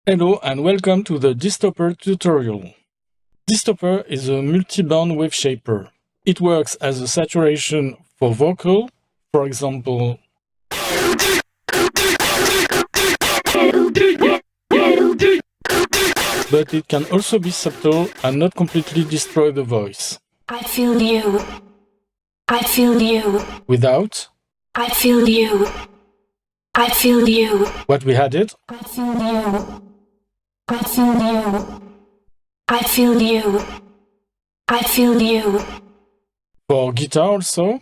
Hello and welcome to the Distortion tutorial. Distortion is a multiband waveshaper. It works as a saturation for vocal, for example, but it can also be subtle and not completely destroy the voice. I feel you. I feel you. Without, I feel you. I feel you. what we added, I feel you. I feel you. I feel you. I feel you. for guitar also,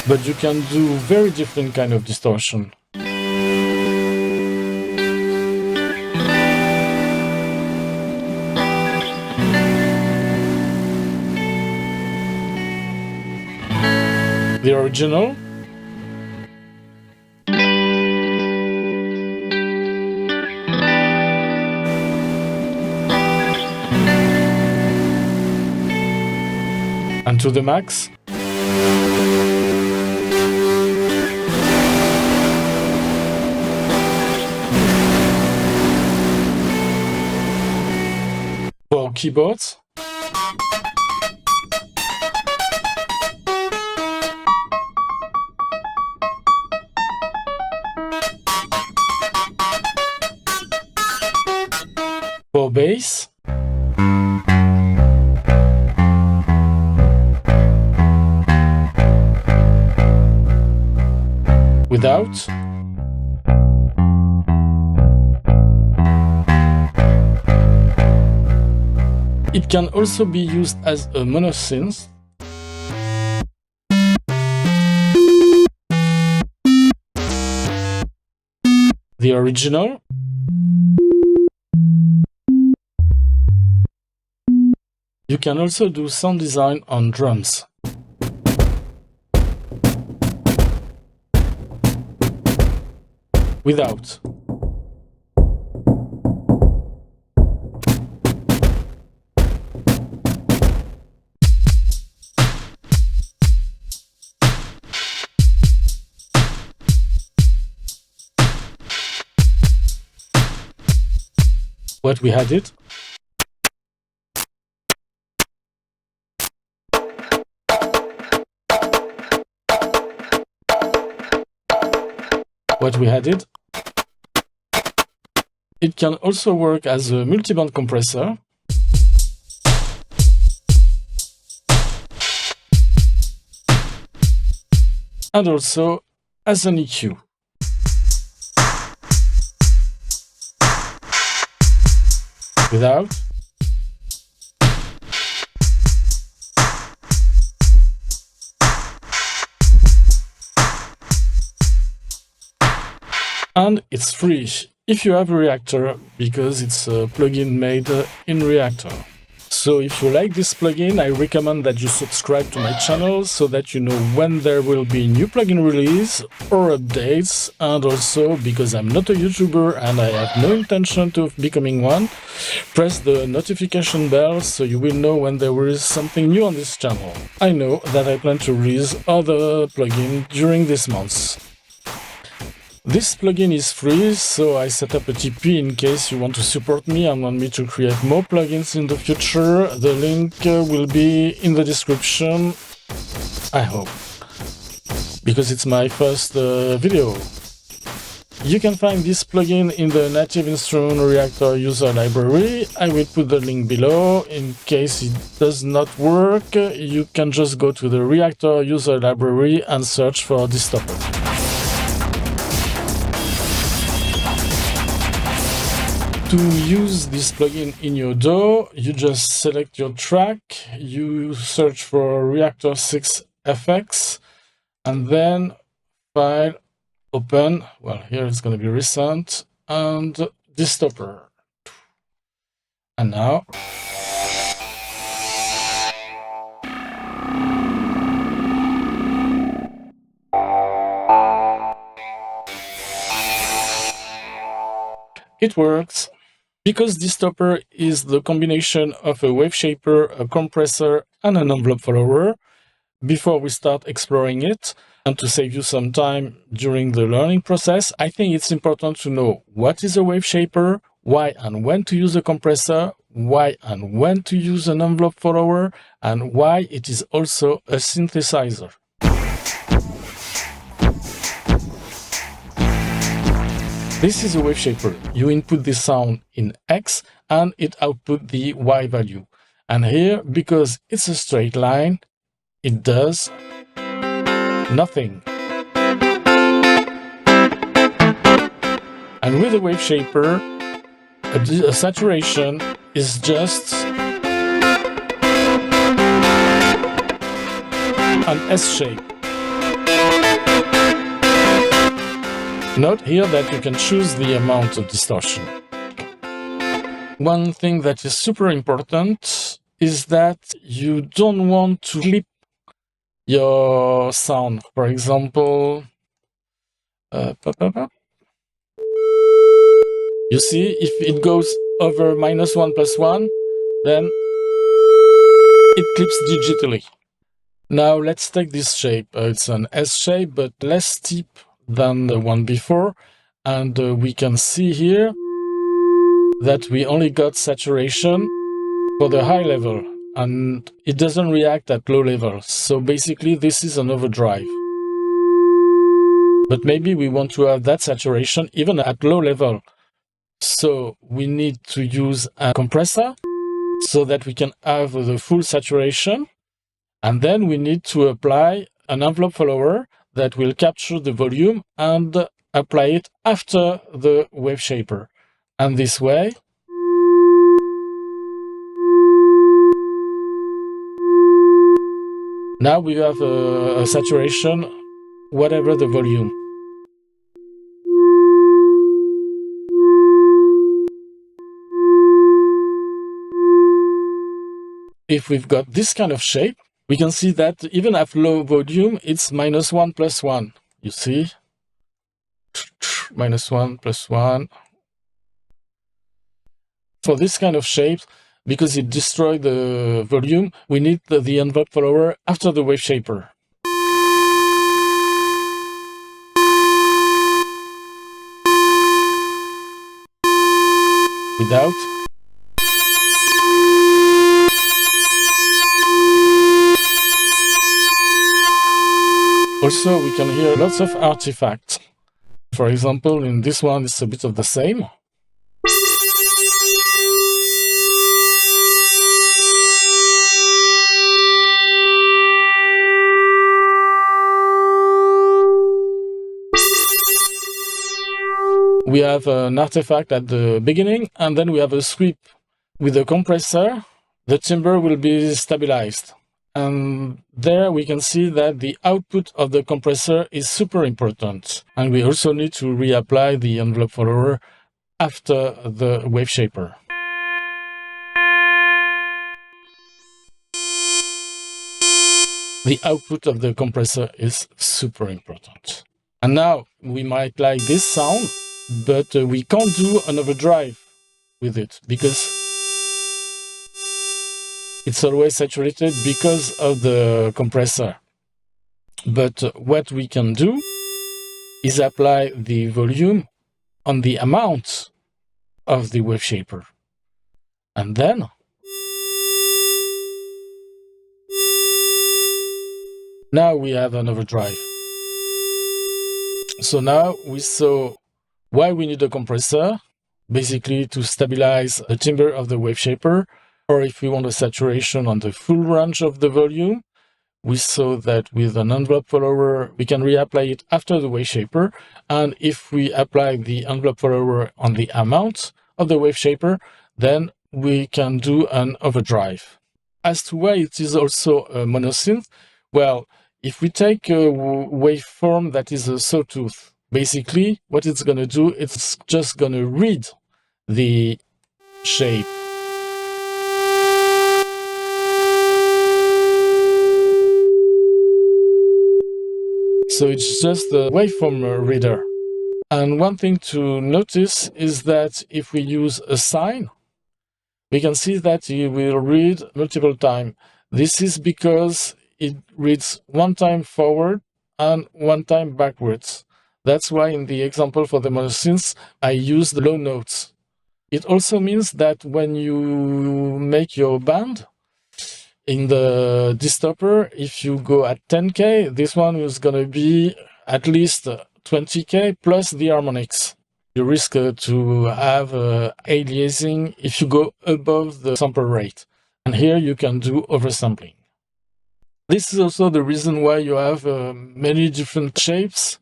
but you can do very different kind of distortion. The original, and to the max, for keyboards, for bass, without, it can also be used as a monosynth, the original, you can also do sound design on drums. Without. What we added, what we added. It can also work as a multiband compressor, and also as an EQ. Without, and it's free if you have a Reaktor, because it's a plugin made in Reaktor. So if you like this plugin, I recommend that you subscribe to my channel so that you know when there will be new plugin release or updates, and also, because I'm not a YouTuber and I have no intention of becoming one, press the notification bell so you will know when there is something new on this channel. I know that I plan to release other plugins during this month. This plugin is free, so I set up a TP in case you want to support me and want me to create more plugins in the future. The link will be in the description, I hope, because it's my first video. You can find this plugin in the native instrument Reaktor user library. I will put the link below. In case it does not work, you can just go to the Reaktor user library and search for Distortion. To use this plugin in your DAW, you just select your track, you search for Reaktor 6 FX, and then File, Open, well, here it's going to be Recent, and Distortion. And now, it works. Because Distortion is the combination of a waveshaper, a compressor, and an envelope follower, before we start exploring it, and to save you some time during the learning process, I think it's important to know what is a waveshaper, why and when to use a compressor, why and when to use an envelope follower, and why it is also a synthesizer. This is a waveshaper. You input the sound in X and it outputs the Y value. And here, because it's a straight line, it does nothing. And with a waveshaper, a saturation is just an S shape. Note here that you can choose the amount of distortion. One thing that is super important is that you don't want to clip your sound. For example, you see, if it goes over -1 + 1, then it clips digitally. Now let's take this shape. It's an S shape, but less steep than the one before. And we can see here that we only got saturation for the high level, and it doesn't react at low level. So basically, this is an overdrive. But maybe we want to have that saturation even at low level. So we need to use a compressor so that we can have the full saturation. And then we need to apply an envelope follower that will capture the volume and apply it after the waveshaper. And this way, now we have a saturation, whatever the volume. If we've got this kind of shape, we can see that even at low volume, it's -1 + 1. You see? -1 + 1. For this kind of shape, because it destroys the volume, we need the envelope follower after the waveshaper. Without. Also, we can hear lots of artifacts. For example, in this one, it's a bit of the same. We have an artifact at the beginning, and then we have a sweep. With the compressor, the timbre will be stabilized. And there we can see that the output of the compressor is super important. And we also need to reapply the envelope follower after the waveshaper. The output of the compressor is super important. And now we might like this sound, but we can't do an overdrive with it because it's always saturated because of the compressor. But what we can do is apply the volume on the amount of the waveshaper. And then now we have an overdrive. So now we saw why we need a compressor, basically to stabilize the timbre of the waveshaper, or if we want a saturation on the full range of the volume. We saw that with an envelope follower, we can reapply it after the waveshaper. And if we apply the envelope follower on the amount of the waveshaper, then we can do an overdrive. As to why it is also a monosynth, well, if we take a waveform that is a sawtooth, basically what it's going to do, it's just going to read the shape. So it's just a waveform reader. And one thing to notice is that if we use a sign, we can see that it will read multiple times. This is because it reads one time forward and one time backwards. That's why in the example for the monosynths, I use the low notes. It also means that when you make your band in the distortion, if you go at 10K, this one is going to be at least 20K plus the harmonics. You risk to have aliasing if you go above the sample rate. And here you can do oversampling. This is also the reason why you have many different shapes,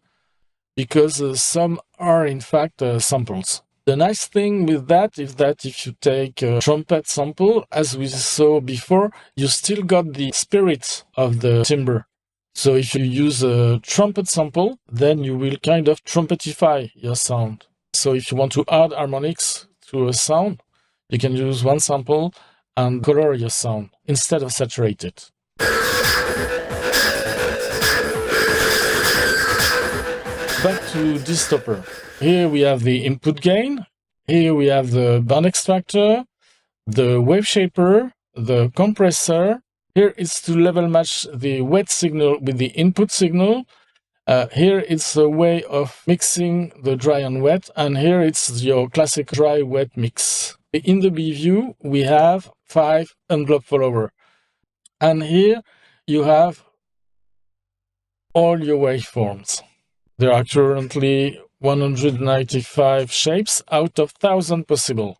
because some are in fact samples. The nice thing with that is that if you take a trumpet sample, as we saw before, you still got the spirit of the timbre. So if you use a trumpet sample, then you will kind of trumpetify your sound. So if you want to add harmonics to a sound, you can use one sample and color your sound instead of saturate it. Back to distortion. Here we have the input gain. Here we have the band extractor, the waveshaper, the compressor. Here it's to level match the wet signal with the input signal. Here it's a way of mixing the dry and wet, and here it's your classic dry-wet mix. In the B view, we have 5 envelope follower. And here you have all your waveforms. There are currently 195 shapes out of 1,000 possible.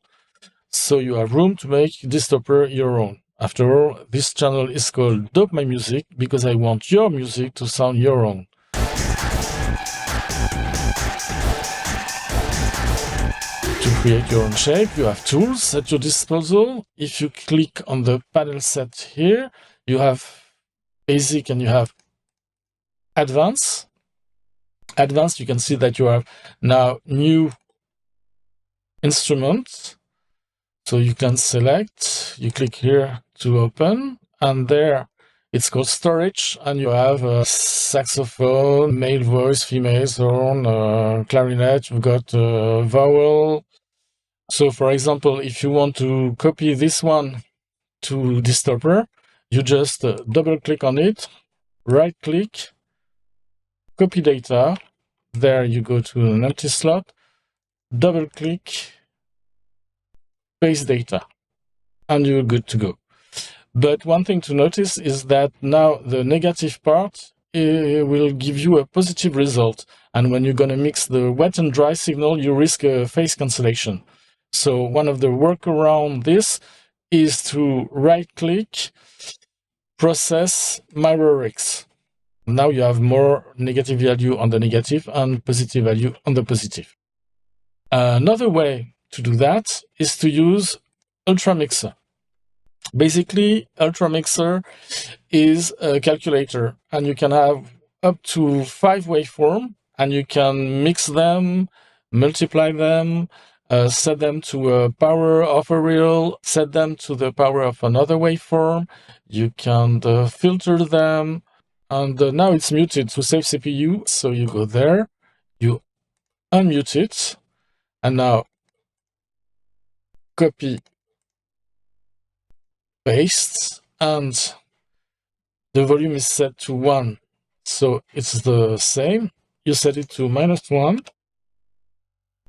So you have room to make distortion your own. After all, this channel is called Dope My Music because I want your music to sound your own. To create your own shape, you have tools at your disposal. If you click on the panel set here, you have basic and you have advanced. Advanced, you can see that you have now new instruments. So you can select, you click here to open, and there it's called storage, and you have a saxophone, male voice, female horn, clarinet, you've got a vowel. So for example, if you want to copy this one to distortion, you just double click on it, right click, copy data. There you go to an empty slot, double click, paste data, and you're good to go. But one thing to notice is that now the negative part will give you a positive result. And when you're going to mix the wet and dry signal, you risk a phase cancellation. So one of the workaround this is to right click, process mirror X. Now you have more negative value on the negative and positive value on the positive. Another way to do that is to use Ultramixer. Basically, Ultramixer is a calculator, and you can have up to 5 waveforms, and you can mix them, multiply them, set them to a power of a reel, set them to the power of another waveform. You can filter them, and now it's muted to save CPU. So you go there, you unmute it, and now copy, paste, and the volume is set to 1. So it's the same. You set it to -1,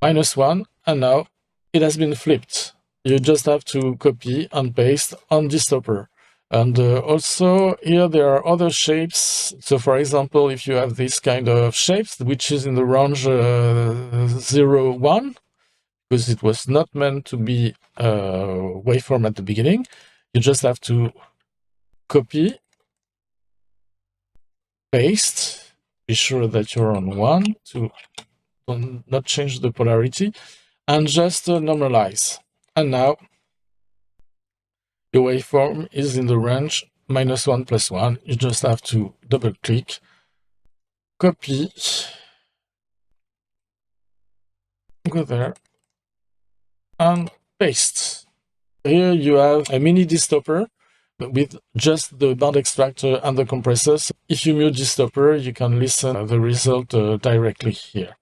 -1, and now it has been flipped. You just have to copy and paste on distortion. And also here there are other shapes. So for example, if you have this kind of shapes, which is in the range 0, 1, because it was not meant to be a waveform at the beginning, you just have to copy, paste, be sure that you're on 1 to not change the polarity, and just normalize. And now your waveform is in the range -1 + 1. You just have to double click, copy, go there, and paste. Here you have a mini distortion with just the band extractor and the compressor. So if you mute distortion, you can listen to the result directly here.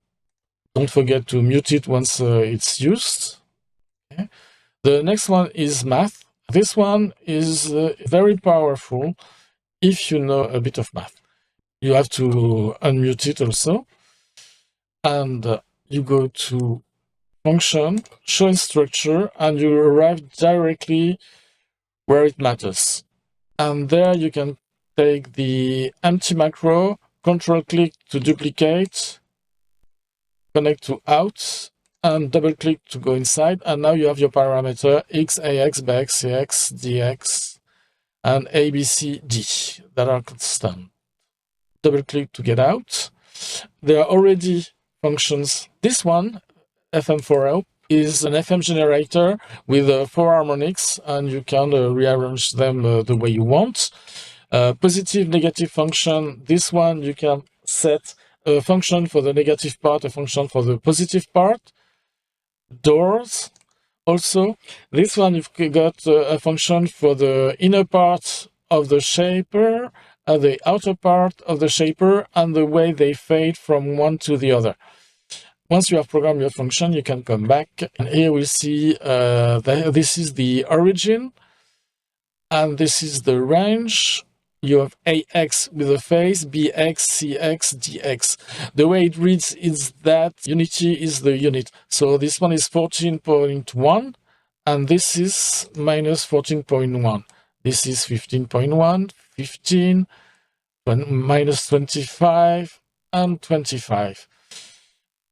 Don't forget to mute it once it's used. Okay. The next one is math. This one is very powerful if you know a bit of math. You have to unmute it also. And you go to function, show in structure, and you arrive directly where it matters. And there you can take the empty macro, control click to duplicate, connect to out, and double click to go inside. And now you have your parameter x, ax, bx, cx, dx, and a, b, c, d that are constant. Double click to get out. There are already functions. This one, FM4L, is an FM generator with 4 harmonics, and you can rearrange them the way you want. Positive, negative function. This one you can set a function for the negative part, a function for the positive part. Doors. Also, this one you've got a function for the inner part of the shaper, the outer part of the shaper, and the way they fade from one to the other. Once you have programmed your function, you can come back, and here we see this is the origin, and this is the range. You have AX with a phase, BX, CX, DX. The way it reads is that unity is the unit. So this one is 14.1, and this is minus 14.1. This is 15.1, 15, minus 25, and 25.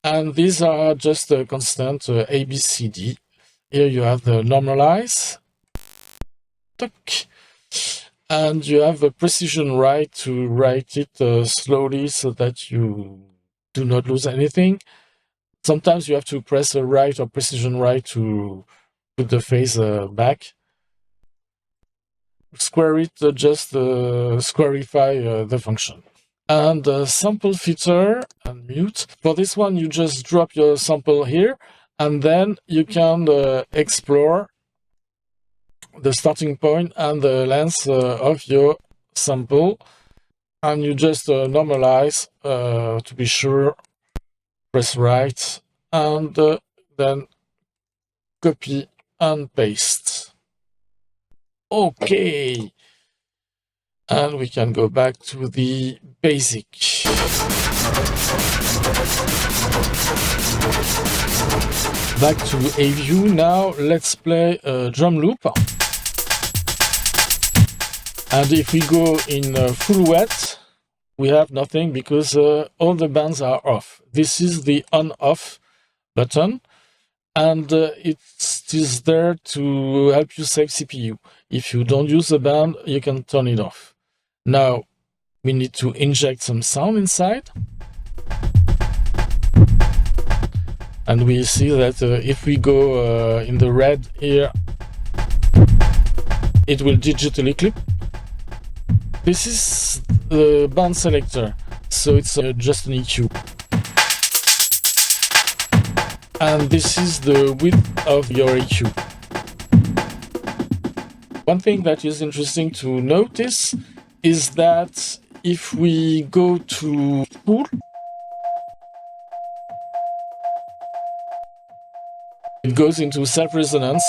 And these are just a constant A, B, C, D. Here you have the normalize. And you have a precision write to write it slowly so that you do not lose anything. Sometimes you have to press a write or precision write to put the phase back. Square it, just squarify the function. And sample filter and mute. For this one, you just drop your sample here, and then you can explore the starting point and the length of your sample. And you just normalize to be sure, press right, and then copy and paste. Okay. And we can go back to the basic. Back to a view. Now let's play a drum loop. And if we go in full wet, we have nothing because all the bands are off. This is the on-off button, and it is there to help you save CPU. If you don't use the band, you can turn it off. Now, we need to inject some sound inside. And we see that if we go in the red here, it will digitally clip. This is the band selector, so it's just an EQ. And this is the width of your EQ. One thing that is interesting to notice is that if we go to full, it goes into self-resonance.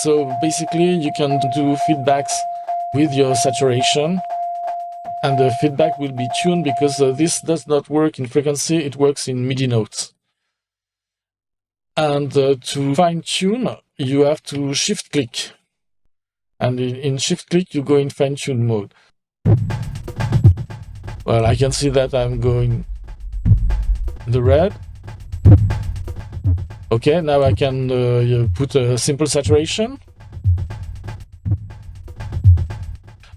So basically you can do feedbacks with your saturation, and the feedback will be tuned because this does not work in frequency, it works in MIDI notes. And to fine-tune, you have to shift-click. And in shift-click, you go in fine-tune mode. Well, I can see that I'm going the red. Okay, now I can put a simple saturation.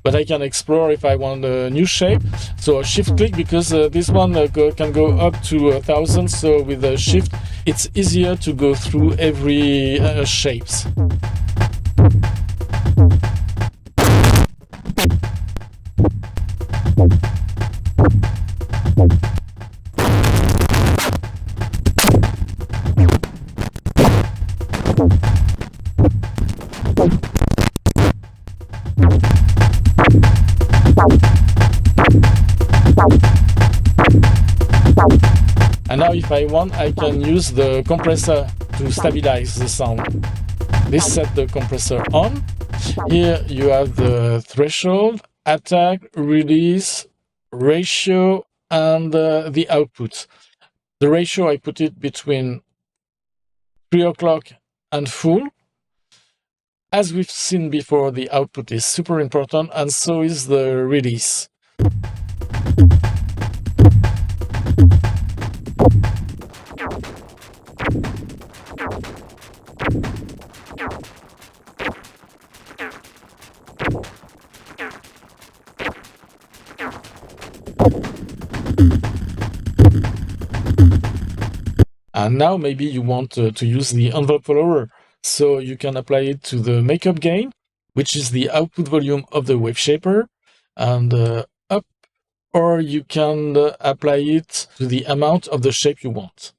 But I can explore if I want a new shape. So shift click, because this one can go up to 1000. So with a shift, it's easier to go through every shapes. And now if I want, I can use the compressor to stabilize the sound. This set the compressor on. Here you have the threshold, attack, release, ratio, and the output. The ratio, I put it between 3 o'clock and full. As we've seen before, the output is super important, and so is the release. And now maybe you want to use the envelope follower, so you can apply it to the makeup gain, which is the output volume of the waveshaper, and up, or you can apply it to the amount of the shape you want.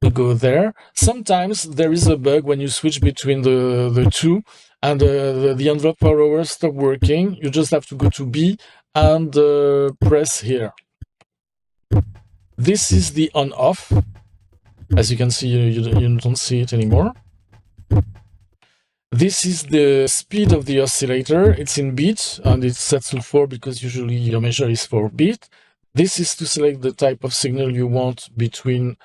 We go there. Sometimes there is a bug when you switch between the two, and the envelope follower stops working. You just have to go to B and press here. This is the on-off. As you can see, you don't see it anymore. This is the speed of the oscillator. It's in beat, and it's set to 4 because usually your measure is 4 beat. This is to select the type of signal you want between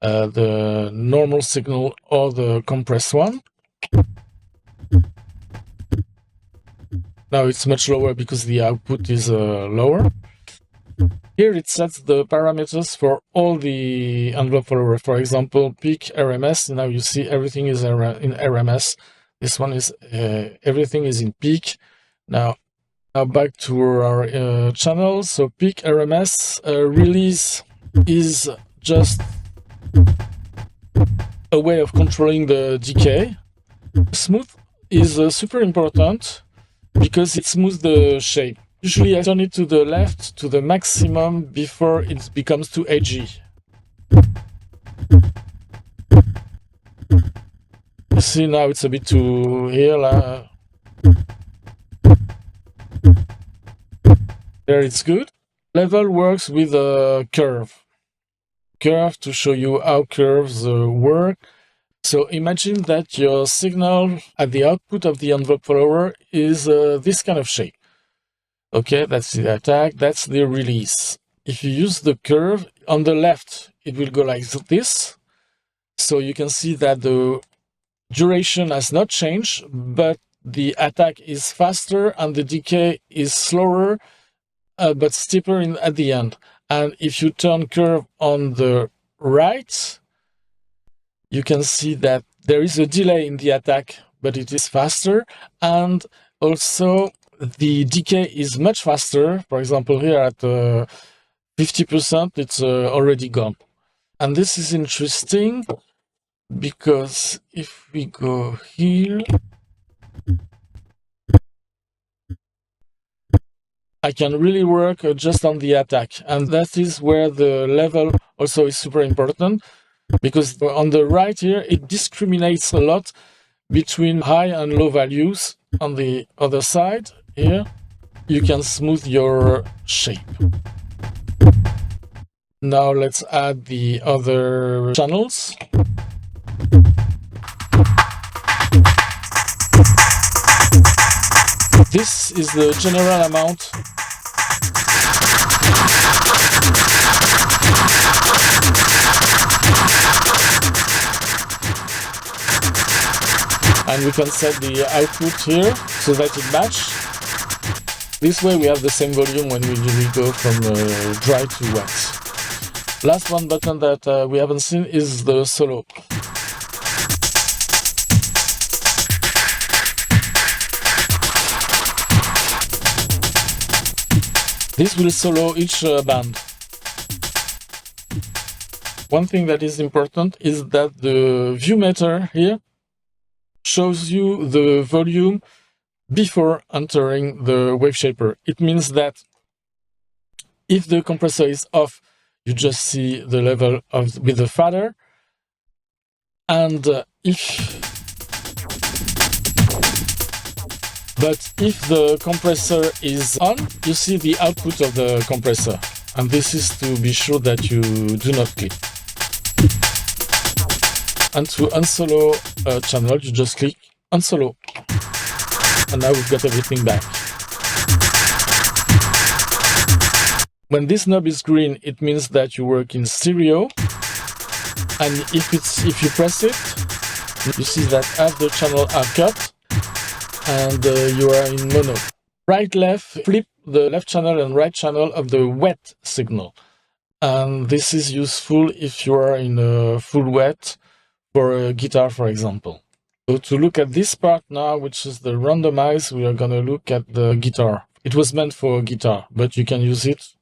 the normal signal or the compressed one. Now it's much lower because the output is lower. Here it sets the parameters for all the envelope follower. For example, peak RMS. Now you see everything is in RMS. This one is everything is in peak. Now back to our channel. So peak RMS release is just a way of controlling the decay. Smooth is super important because it smooths the shape. Usually I turn it to the left, to the maximum, before it becomes too edgy. You see now it's a bit too here. There it's good. Level works with a curve. Curve to show you how curves work. So imagine that your signal at the output of the envelope follower is this kind of shape. Okay, that's the attack, that's the release. If you use the curve, on the left, it will go like this. So you can see that the duration has not changed, but the attack is faster and the decay is slower, but steeper at the end. And if you turn curve on the right, you can see that there is a delay in the attack, but it is faster. And also, the decay is much faster. For example, here at 50%, it's already gone. And this is interesting because if we go here, I can really work just on the attack. And that is where the level also is super important, because on the right here, it discriminates a lot between high and low values. On the other side, here, you can smooth your shape. Now let's add the other channels. This is the general amount. And we can set the output here so that it matches. This way we have the same volume when we go from dry to wet. Last one button that we haven't seen is the solo. This will solo each band. One thing that is important is that the view meter here shows you the volume before entering the waveshaper. It means that if the compressor is off, you just see the level with the fader, and if the compressor is on, you see the output of the compressor. And this is to be sure that you do not click. And to unsolo a channel, you just click unsolo. And now we've got everything back. When this knob is green, it means that you work in stereo. And if you press it, you see that half the channel are cut and you are in mono. Right, left, flip the left channel and right channel of the wet signal. And this is useful if you are in a full wet for a guitar, for example. So to look at this part now, which is the randomize, we are going to look at the guitar. It was meant for a guitar, but you can use it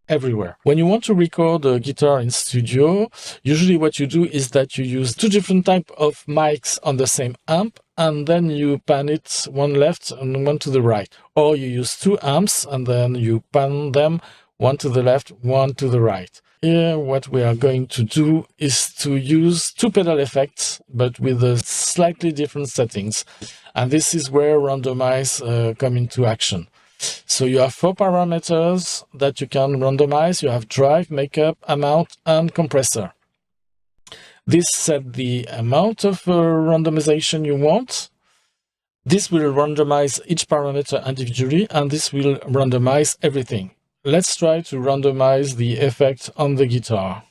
everywhere. When you want to record a guitar in studio, usually what you do is that you use two different types of mics on the same amp, and then you pan it one left and one to the right. Or you use two amps and then you pan them one to the left, one to the right. Here, what we are going to do is to use two pedal effects, but with slightly different settings. And this is where randomize come into action. So you have 4 parameters that you can randomize. You have drive, makeup, amount, and compressor. This sets the amount of randomization you want. This will randomize each parameter individually, and this will randomize everything. Let's try to randomize the effect on the guitar.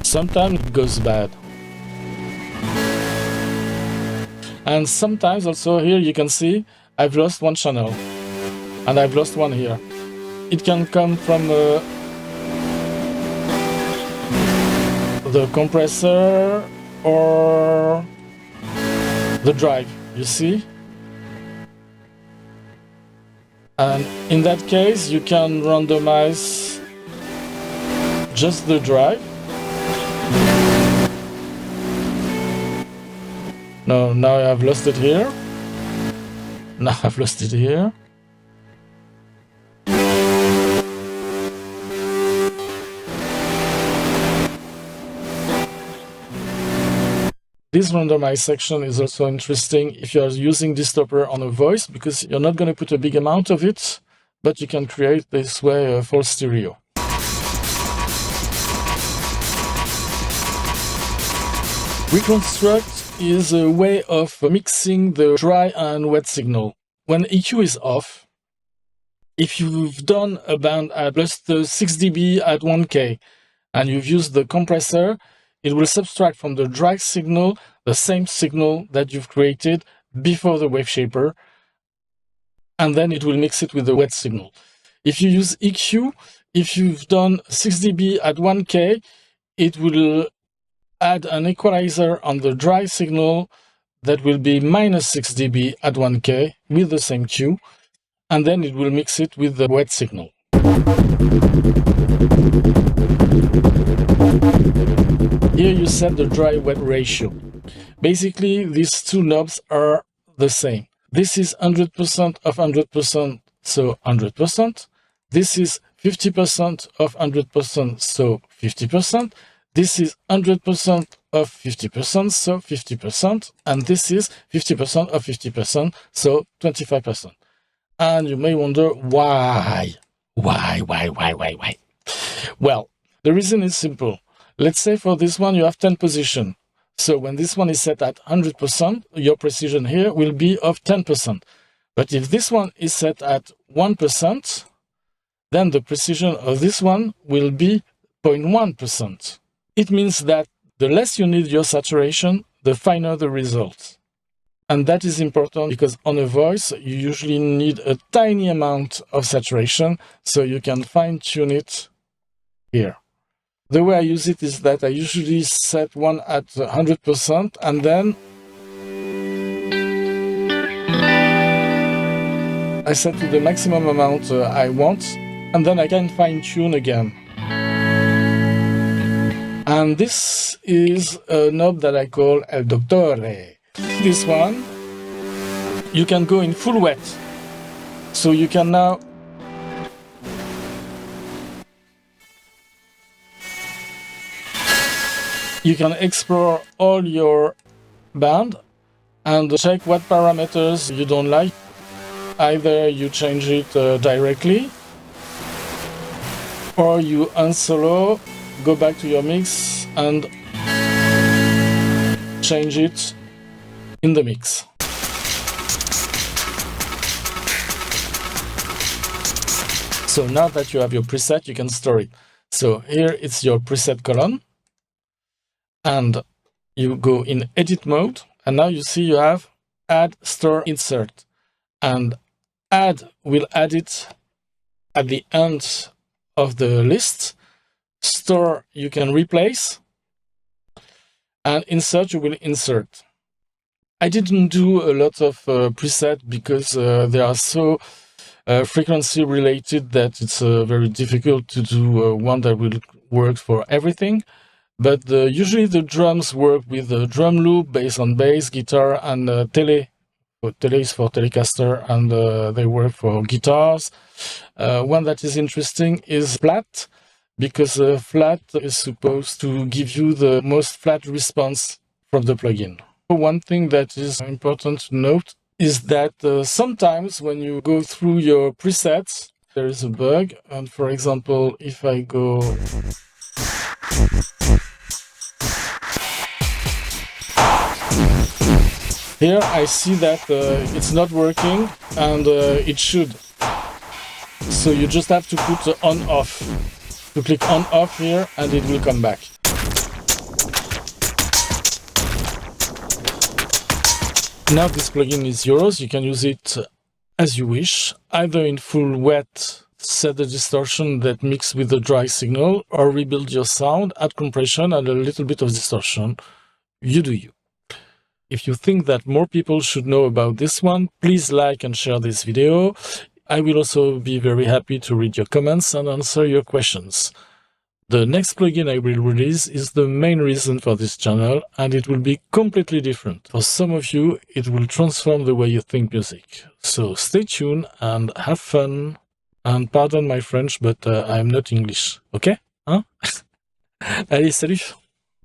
Sometimes it goes bad. And sometimes also here you can see I've lost one channel and I've lost one here. It can come from the compressor or the drive, you see? And in that case you can randomize just the drive. No, now I've lost it here. Now I've lost it here. This randomized section is also interesting if you are using distortion on a voice, because you're not going to put a big amount of it, but you can create this way a full stereo. Reconstruct is a way of mixing the dry and wet signal. When EQ is off, if you've done a band at plus 6 dB at 1K and you've used the compressor, it will subtract from the dry signal the same signal that you've created before the waveshaper, and then it will mix it with the wet signal. If you use EQ, if you've done 6 dB at 1K, it will add an equalizer on the dry signal that will be minus 6 dB at 1K with the same Q, and then it will mix it with the wet signal. Here you set the dry-wet ratio. Basically, these two knobs are the same. This is 100% of 100%, so 100%. This is 50% of 100%, so 50%. This is 100% of 50%, so 50%. And this is 50% of 50%, so 25%. And you may wonder why? Why? Well, the reason is simple. Let's say for this one you have 10 position. So when this one is set at 100%, your precision here will be of 10%. But if this one is set at 1%, then the precision of this one will be 0.1%. It means that the less you need your saturation, the finer the result. And that is important because on a voice, you usually need a tiny amount of saturation, so you can fine-tune it here. The way I use it is that I usually set one at 100% and then I set to the maximum amount I want, and then I can fine-tune again. And this is a knob that I call El Doctore. This one, you can go in full wet. So you can now explore all your band and check what parameters you don't like. Either you change it directly, or you unsolo, go back to your mix and change it in the mix. So now that you have your preset, you can store it. So here it's your preset column, and you go in edit mode, and now you see you have add, store, insert, and add will add it at the end of the list. Store you can replace, and insert you will insert. I didn't do a lot of preset because they are so frequency related that it's very difficult to do one that will work for everything. But usually the drums work with a drum loop based on bass, guitar, and tele. Tele is for Telecaster, and they work for guitars. One that is interesting is flat, because flat is supposed to give you the most flat response from the plugin. One thing that is important to note is that sometimes when you go through your presets, there is a bug. And for example, if I go... Here I see that it's not working, and it should. So you just have to put the on-off. You click on-off here and it will come back. Now this plugin is yours. You can use it as you wish, either in full wet, set the distortion that mix with the dry signal, or rebuild your sound, add compression and a little bit of distortion. You do you. If you think that more people should know about this one, please like and share this video. I will also be very happy to read your comments and answer your questions. The next plugin I will release is the main reason for this channel, and it will be completely different. For some of you, it will transform the way you think music. So stay tuned and have fun. And pardon my French, but I'm not English. Ok? Hein? Allez, salut!